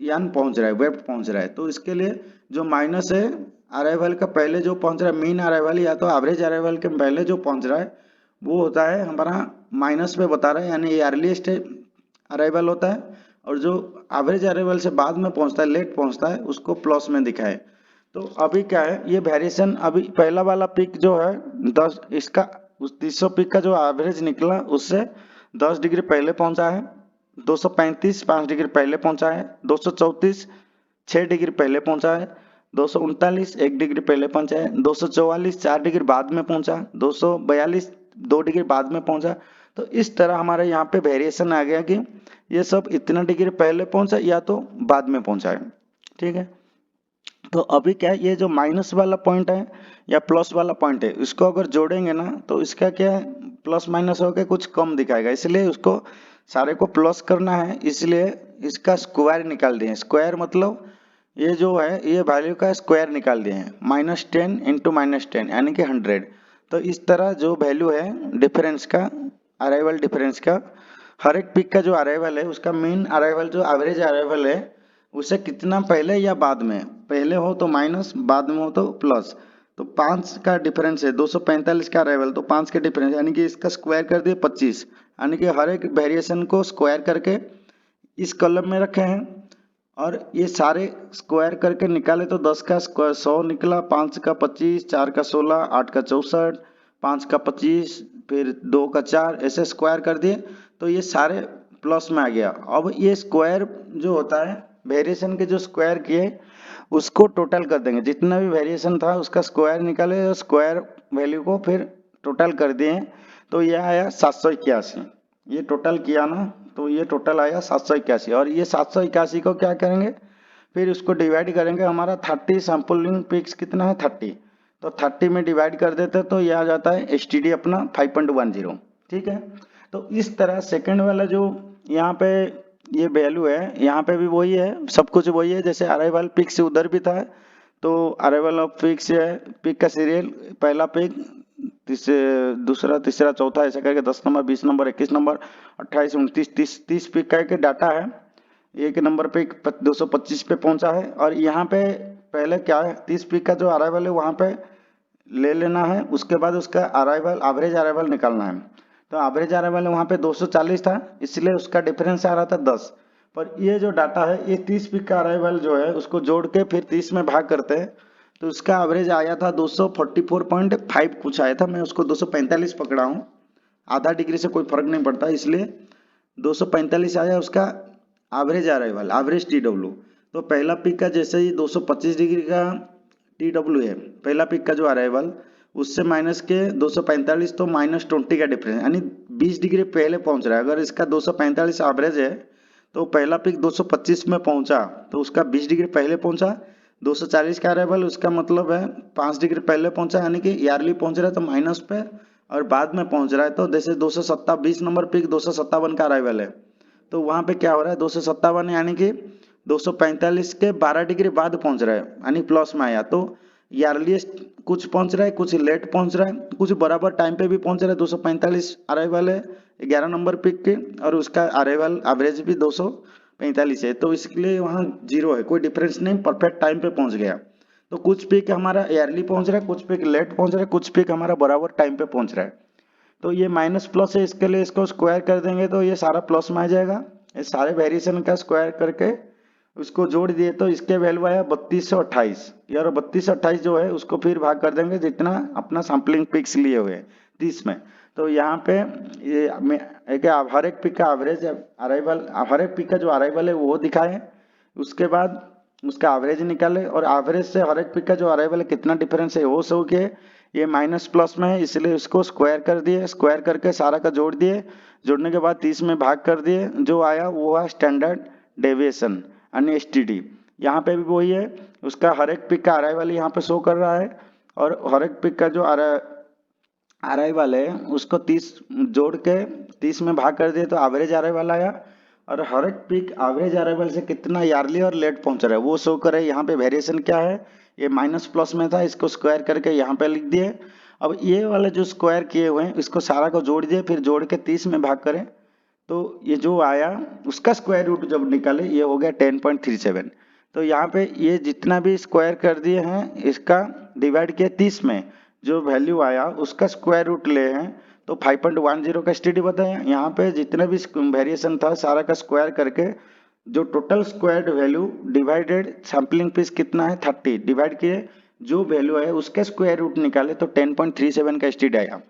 Speaker 1: यान पहुंच रहा है, वेफ्ट पहुंच रहा है। तो इसके लिए जो माइनस है अराइवल का पहले जो पहुंच रहा है मीन अराइवल या तो एवरेज अराइवल के पहले जो पहुंच रहा है वो होता है हमारा माइनस में बता रहा है, यानी ये अर्लीस्ट अराइवल होता है, और जो एवरेज अराइवल से बाद में पहुंचता है लेट पहुंचता है उसको प्लस में दिखाए। तो अभी क्या है ये वेरिएशन, अभी पहला वाला पिक जो है 10 इसका उस 300 पिक का जो एवरेज निकला उससे
Speaker 2: 10 डिग्री पहले पहुंचा है, 235 5 डिग्री पहले पहुंचा है, 234 6 डिग्री पहले पहुंचा है, 239 1 डिग्री पहले पहुंचा है, 244 4 डिग्री बाद में पहुंचा, 242 2 डिग्री बाद में पहुंचा। तो इस तरह हमारे यहाँ पे वेरिएशन आ गया कि ये सब इतना डिग्री पहले पहुंचा या तो बाद में पहुंचा है। ठीक है, तो अभी क्या है, ये जो माइनस वाला पॉइंट है या प्लस वाला पॉइंट है, इसको अगर जोड़ेंगे ना तो इसका क्या है, प्लस माइनस होकर कुछ कम दिखाएगा, इसलिए उसको सारे को प्लस करना है, इसलिए इसका स्क्वायर निकाल दिए। स्क्वायर मतलब ये जो है ये वैल्यू का स्क्वायर निकाल दिए हैं, -10 इंटू -10 यानी कि 100। तो इस तरह जो वैल्यू है डिफरेंस का, अराइवल डिफरेंस का, हर एक पिक का जो अराइवल है उसका मीन अराइवल जो एवरेज अराइवल है उसे कितना पहले या बाद में, पहले हो तो माइनस, बाद में हो तो प्लस। तो 5 का डिफरेंस है, 245 का अराइवल, तो 5 के डिफरेंस यानी कि इसका स्क्वायर कर दिए 25, यानी कि हर एक वेरिएशन को स्क्वायर करके इस कॉलम में रखे हैं और ये सारे स्क्वायर करके निकाले तो 10 का स्क्वायर 100 निकला, 5 का 25, 4 का 16, 8 का 64, 5 का 25, फिर 2 का 4, ऐसे स्क्वायर कर दिए तो ये सारे प्लस में आ गया। अब ये स्क्वायर जो होता है, वेरिएशन के जो स्क्वायर किए उसको टोटल कर देंगे, जितना भी वेरिएशन था उसका स्क्वायर निकाले और स्क्वायर वैल्यू को फिर टोटल कर दिए, तो ये आया 781। ये टोटल किया ना तो ये टोटल आया 781, और ये 781 को क्या करेंगे, फिर उसको डिवाइड करेंगे, हमारा 30 सैंपलिंग पिक्स कितना है 30, तो 30 में डिवाइड कर देते तो ये आ जाता है एसटीडी अपना 5.10। ठीक है, तो इस तरह सेकंड वाला जो यहाँ पे ये वैल्यू है, यहाँ पे भी वही है, सब कुछ वही है, जैसे अराइवल पिक से उधर भी था, तो अराइवल ऑफ पिक से है, पिक का सीरियल पहला पिक, दूसरा तीसरा चौथा ऐसा करके 10 नंबर 20 नंबर 21 नंबर 28 29 30 पिक का एक डाटा है। एक नंबर पे 225 पे पहुंचा है, और यहाँ पे पहले क्या है 30 पिक का जो अराइवल है वहाँ पे ले लेना है, उसके बाद उसका अराइवल एवरेज अराइवल निकालना है। तो एवरेज अराइवल वहाँ पे 240 था, इसलिए उसका डिफरेंस आ रहा था 10। पर ये जो डाटा है ये 30 पिक का अराइवल जो है उसको जोड़ के फिर 30 में भाग करते हैं, तो उसका एवरेज आया था 244.5 कुछ आया था, मैं उसको 245 पकड़ा हूँ, आधा डिग्री से कोई फर्क नहीं पड़ता, इसलिए 245 आया उसका average arrival, average T W. तो पहला पिक का जैसे ही 225 डिग्री का टी डब्ल्यू है, पहला पिक का जो अराइवल, उससे माइनस के 245 तो -20 का डिफरेंस, यानी 20 डिग्री पहले पहुंच रहा है। अगर इसका 245 एवरेज है तो पहला पिक 225 में पहुंचा तो उसका 20 डिग्री पहले पहुंचा, 240 का अराइवल उसका मतलब है 5 डिग्री पहले पहुंचा, यानी कि ईयरली पहुंच रहा है तो माइनस पे, और बाद में पहुंच रहा है तो जैसे 227 नंबर पिक 257 का अराइवल है, तो वहां पे क्या हो रहा है 257 यानी कि 245 के 12 डिग्री बाद पहुंच रहा है, यानी प्लस में आया, तो ईयरलीस्ट कुछ पहुंच रहा है, कुछ लेट पहुंच रहा है, कुछ बराबर टाइम पे भी पहुंच रहा है। 245 अराइवल है 11 नंबर पिक के, और उसका अराइवल एवरेज भी 245 है, तो इसके लिए वहाँ जीरो है, कोई डिफरेंस नहीं, परफेक्ट टाइम पे पहुंच गया। तो कुछ पिक हमारा ईयरली पहुंच रहा है, कुछ पिक लेट पहुंच रहा है, कुछ पिक हमारा बराबर टाइम पे पहुंच रहा है। तो ये माइनस प्लस है, इसके लिए इसको स्क्वायर कर देंगे तो ये सारा प्लस में आ जाएगा, ये सारे वेरिएशन का स्क्वायर करके उसको जोड़ दिए तो इसके वैल्यू आया 3228, यार 3228 जो है उसको फिर भाग कर देंगे जितना अपना सैम्पलिंग पिक्स लिए हुए 30 में। तो यहाँ पे ये एक हर एक पिक का एवरेज अराइवल, हर एक पिक का जो अराइवल है वो दिखाए, उसके बाद उसका एवरेज निकाले, और एवरेज से हर एक पिक का जो अराइवल है कितना डिफरेंस है वो शो किए। ये माइनस प्लस में है इसलिए उसको स्क्वायर कर दिए, स्क्वायर करके सारा का जोड़ दिए, जोड़ने के बाद 30 में भाग कर दिए, जो आया वो है स्टैंडर्ड डेविएशन यानी एसटीडी। यहाँ पे भी वही है, उसका हर एक पिक का अराइवल यहाँ पे शो कर रहा है, और हर एक पिक का जो अराइवल है उसको 30 जोड़ के 30 में भाग कर दिए तो एवरेज अराइवल आया, और हर एक पिक एवरेज अराइवल से कितना यार्ली और लेट पहुंच रहा है वो शो करे। यहाँ पे वेरिएशन क्या है, ये माइनस प्लस में था, इसको स्क्वायर करके यहाँ पे लिख दिए। अब ये वाले जो स्क्वायर किए हुए हैं इसको सारा को जोड़ दिए, फिर जोड़ के 30 में भाग करें तो ये जो आया उसका स्क्वायर रूट जब निकाले ये हो गया 10.37। तो यहाँ पे ये जितना भी स्क्वायर कर दिए हैं इसका डिवाइड किया 30 में, जो वैल्यू आया उसका स्क्वायर रूट ले हैं तो 5.10 का एसटीडी बताया। यहाँ पे जितना भी वेरिएशन था सारा का स्क्वायर करके जो total squared value divided sampling piece कितना है 30 डिवाइड किए, जो वैल्यू है उसका स्क्वायर रूट निकाले तो 10.37 का एसटीडी आया।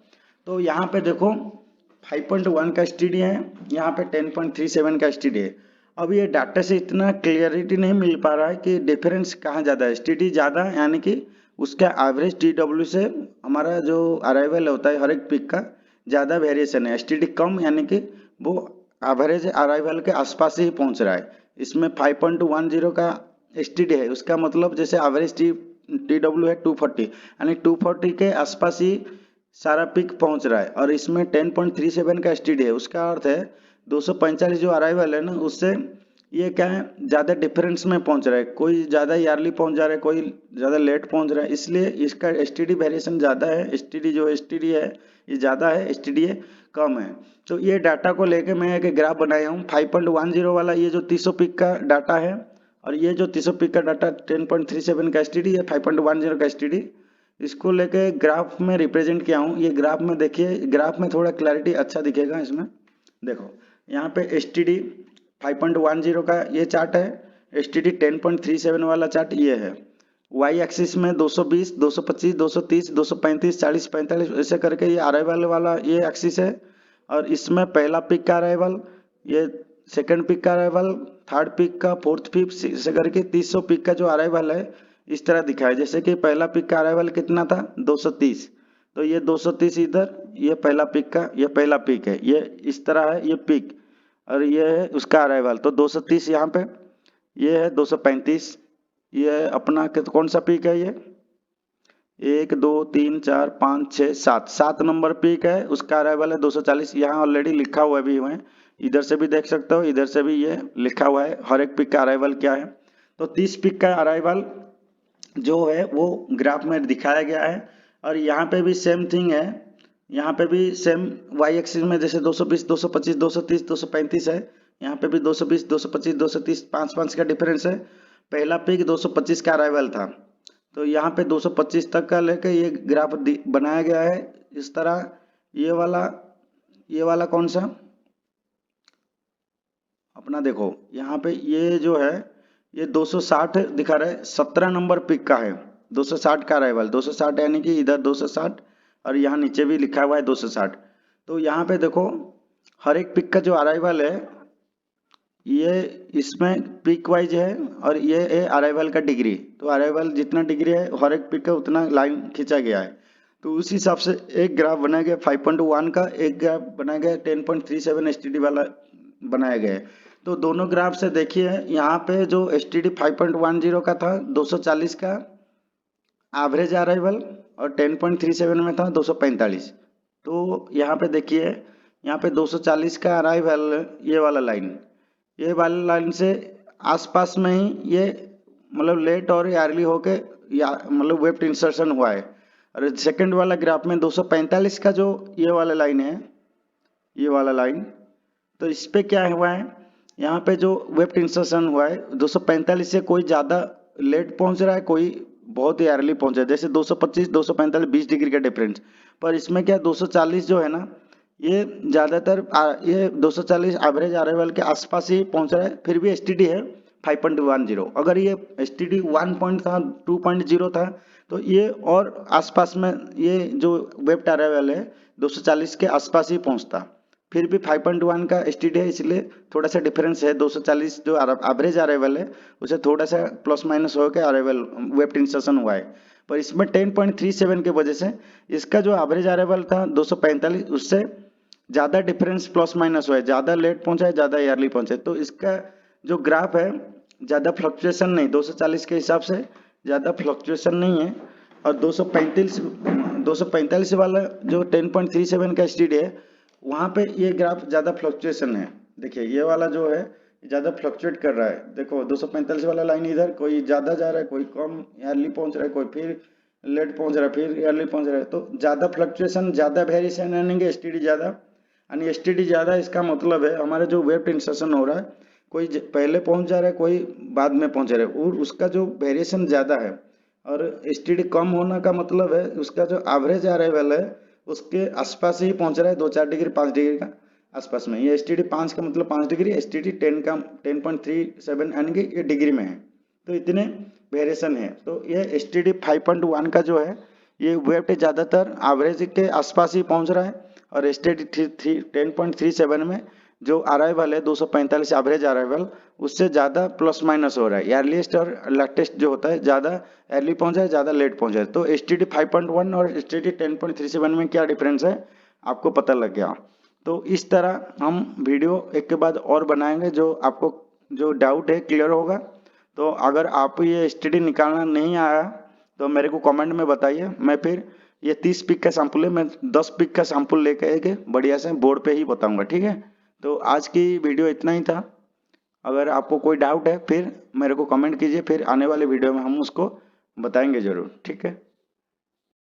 Speaker 2: तो यहाँ पे देखो 5.1 का एसटीडी है, यहाँ पे 10.37 का एसटीडी है। अब ये डाटा से इतना क्लियरिटी नहीं मिल पा रहा है कि डिफरेंस कहाँ ज़्यादा है। एसटीडी ज़्यादा यानी कि उसका एवरेज टीडब्ल्यू से हमारा जो अराइवल होता है हर एक पिक का ज़्यादा वेरिएशन है। एसटीडी कम यानी कि वो एवरेज अराइवल के आसपास ही पहुँच रहा है। इसमें 5.10 का एसटीडी है, उसका मतलब जैसे एवरेज टीडब्ल्यू है 240 यानी 240 के आसपास ही सारा पिक पहुंच रहा है। और इसमें 10.37 का एसटीडी है, उसका अर्थ है 245 जो अराइवल है ना, उससे ये क्या है ज़्यादा डिफरेंस में पहुंच रहा है। कोई ज़्यादा ईयरली पहुंच जा रहा है, कोई ज़्यादा लेट पहुंच रहा है, इसलिए इसका एसटीडी वेरिएशन ज़्यादा है। एसटीडी जो एसटीडी है ये ज़्यादा है, एसटीडी कम है। तो ये डाटा को लेके मैं एक ग्राफ बनाया हूँ। 5.10 वाला ये जो 300 पिक का डाटा है और ये जो 300 पिक का डाटा 10.37 का एसटीडी है, 5.10 का एसटीडी, इसको लेके ग्राफ में रिप्रेजेंट किया हूँ। ये ग्राफ में देखिए, ग्राफ में थोड़ा क्लैरिटी अच्छा दिखेगा। इसमें देखो यहाँ पे एसटीडी 5.10 का ये चार्ट है, एसटीडी 10.37 वाला चार्ट ये है। वाई एक्सिस में 220, 225, 230, 235, 40, 45 ऐसे करके ये अराइवल वाला ये एक्सिस है। और इसमें पहला पिक का अराइवल, ये सेकंड पिक का अराइवल, थर्ड पिक का, फोर्थ पिक ऐसे करके 300 पिक का जो अराइवल है इस तरह दिखा है। जैसे कि पहला पिक का अराइवल कितना था 230, तो ये 230 इधर, ये पहला पिक का, ये पहला पिक है, ये इस तरह है ये पिक, और ये है उसका अराइवल। तो 230 यहाँ पे, ये है 235, ये है अपना कौन सा पिक है ये 1 2 3 4 5 6 7 7 नंबर पिक है, उसका अराइवल है 240। यहाँ ऑलरेडी लिखा हुआ भी है, इधर से भी देख सकते हो, इधर से भी ये लिखा हुआ है हर एक पिक का अराइवल क्या है। तो 30 पिक का अराइवल जो है वो ग्राफ में दिखाया गया है। और यहाँ पे भी सेम थिंग है, यहाँ पे भी सेम वाई एक्सिस में जैसे 220, 225, 230, 235 है, यहाँ पे भी 220, 225, 230, 5 का डिफरेंस है। पहला पिक 225 का अराइवल था, तो यहाँ पे 225 तक का लेके ये ग्राफ बनाया गया है इस तरह। ये वाला कौन सा अपना देखो यहाँ पे ये जो है ये 260 दिखा रहा है, 17 नंबर पिक का है 260 का अराइवल। 260 यानी कि इधर 260 और यहाँ नीचे भी लिखा हुआ है 260। तो यहाँ पे देखो हर एक पिक का जो अराइवल है ये इसमें पिक वाइज है और ये है अराइवल का डिग्री। तो अराइवल जितना डिग्री है हर एक पिक का उतना लाइन खींचा गया है। तो उस हिसाब से एक ग्राफ बनाया गया 5.1 का, एक ग्राफ बनाया गया 10.37 एसटीडी वाला बनाया गया है। तो दोनों ग्राफ से देखिए यहाँ पे जो एसटीडी 5.10 का था 240 का एवरेज अराइवल और 10.37 में था 245। तो यहाँ पे देखिए यहाँ पे 240 का अराइवल ये वाला लाइन से आसपास में ही ये मतलब लेट और अर्ली होके या मतलब वेब इंसर्शन हुआ है। और सेकंड वाला ग्राफ में 245 का जो ये वाला लाइन है, ये वाला लाइन, तो इस पे क्या हुआ है यहाँ पे जो वेब इंसर्शन हुआ है 245 से कोई ज़्यादा लेट पहुंच रहा है, कोई बहुत ही अर्ली पहुंचा है। जैसे 225, 245 20 डिग्री का डिफरेंस, पर इसमें क्या 240 जो है ना ये ज़्यादातर ये 240 एवरेज अराइवल के आसपास ही पहुंच रहा है। फिर भी एसटीडी है 5.10। अगर ये एसटीडी 1 पॉइंट था 2.0 था तो ये और आसपास में ये जो वेब अराइवल है 240 के आसपास ही पहुंचता। फिर भी 5.1 का एसटीडी है, इसलिए थोड़ा सा डिफरेंस है। 240 जो एवरेज अराइवल है उसे थोड़ा सा प्लस माइनस होकर अराइवल वेब इंसर्शन हुआ है। पर इसमें 10.37 के वजह से इसका जो एवरेज अराइवल था 245 उससे ज़्यादा डिफरेंस प्लस माइनस हुआ है, ज़्यादा लेट पहुंचा है, ज़्यादा ईयरली पहुंचा है। तो इसका जो ग्राफ है ज़्यादा फ्लक्चुएशन नहीं, 240 के हिसाब से ज़्यादा फ्लक्चुएशन नहीं है। और 245 वाला जो 10.37 का एसटीडी है वहाँ पे ये ग्राफ ज़्यादा फ्लक्चुएशन है। देखिए ये वाला जो है ज़्यादा फ्लक्चुएट कर रहा है। देखो 245 वाला लाइन इधर कोई ज़्यादा जा रहा है, कोई कम ईयरली पहुंच रहा है, कोई फिर लेट पहुंच रहा है, फिर ईयरली पहुंच रहा है। तो ज़्यादा फ्लक्चुएशन, ज़्यादा वेरिएशन आएंगे, एसटीडी ज़्यादा, यानी एसटीडी ज़्यादा इसका मतलब है हमारा जो वेब इंसर्शन हो रहा है कोई पहले पहुंच जा रहा है, कोई बाद में पहुंच रहा है, और उसका जो वेरिएशन ज़्यादा है। और एसटीडी कम होने का मतलब है उसका जो एवरेज अराइवल है उसके आसपास ही पहुंच रहा है, 2-4 डिग्री 5 डिग्री का आसपास में। ये एसटीडी 5 का मतलब 5 डिग्री, एसटीडी 10 का 10.37 यानी कि ये डिग्री में है। तो इतने वेरिएशन है। तो ये एसटीडी 5.1 का जो है ये वेब ज़्यादातर एवरेज के आसपास ही पहुंच रहा है और STD 10.37 में जो अराइवल है 245 एवरेज अराइवल, उससे ज़्यादा प्लस माइनस हो रहा है। अर्लीस्ट और लेटेस्ट जो होता है ज़्यादा अर्ली पहुंचा है, ज़्यादा लेट पहुंचा है। तो STD 5.1 और STD 10.37 में क्या डिफरेंस है आपको पता लग गया। तो इस तरह हम वीडियो एक के बाद और बनाएंगे, जो आपको जो डाउट है क्लियर होगा। तो अगर आप ये STD निकालना नहीं आया तो मेरे को कमेंट में बताइए, मैं फिर ये 30 पिक का सैंपल है, मैं 10 पिक का सैंपल लेके के बढ़िया से बोर्ड पे ही बताऊंगा, ठीक है। तो आज की वीडियो इतना ही था। अगर आपको कोई डाउट है फिर मेरे को कमेंट कीजिए, फिर आने वाले वीडियो में हम उसको बताएंगे ज़रूर, ठीक है।